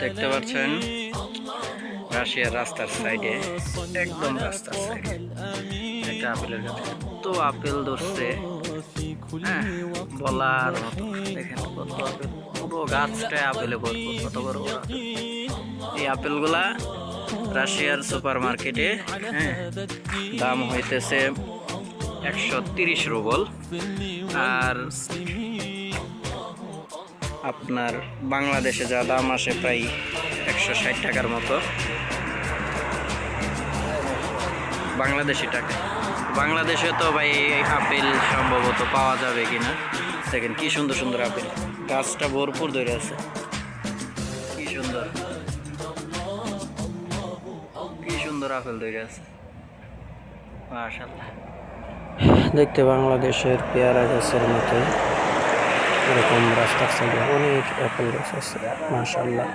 দেখতে পাচ্ছেন রাশিয়ার রাস্তার সাইডে, একদম রাস্তার সাইডে একটা আপেলের গাছ। তো আপেল ধরছে, হ্যাঁ, বলার মতো। দেখেন কত আপেল, পুরো গাছটায় আপেলে ভরপুর, কত বড় বড় আপেল। এই আপেলগুলা রাশিয়ার সুপার মার্কেটে, হ্যাঁ, দাম হইতেছে 130 রুবল, আর আপনার বাংলাদেশে যা দাম আসে প্রায় 160 টাকার মতো বাংলাদেশি টাকা। বাংলাদেশে তো ভাই আপেল সম্ভবত পাওয়া যাবে কিনা। দেখেন কি সুন্দর সুন্দর আপেল, গাছটা ভরপুর ধরে আছে, কি সুন্দর, কি সুন্দর আপেল ধরে আছে, মাশাআল্লাহ। দেখতে বাংলাদেশের পেয়ারা গাছের মতো এরকম রাস্তার সাইডে অনেক আপেল গাছ আছে, মাশাআল্লাহ।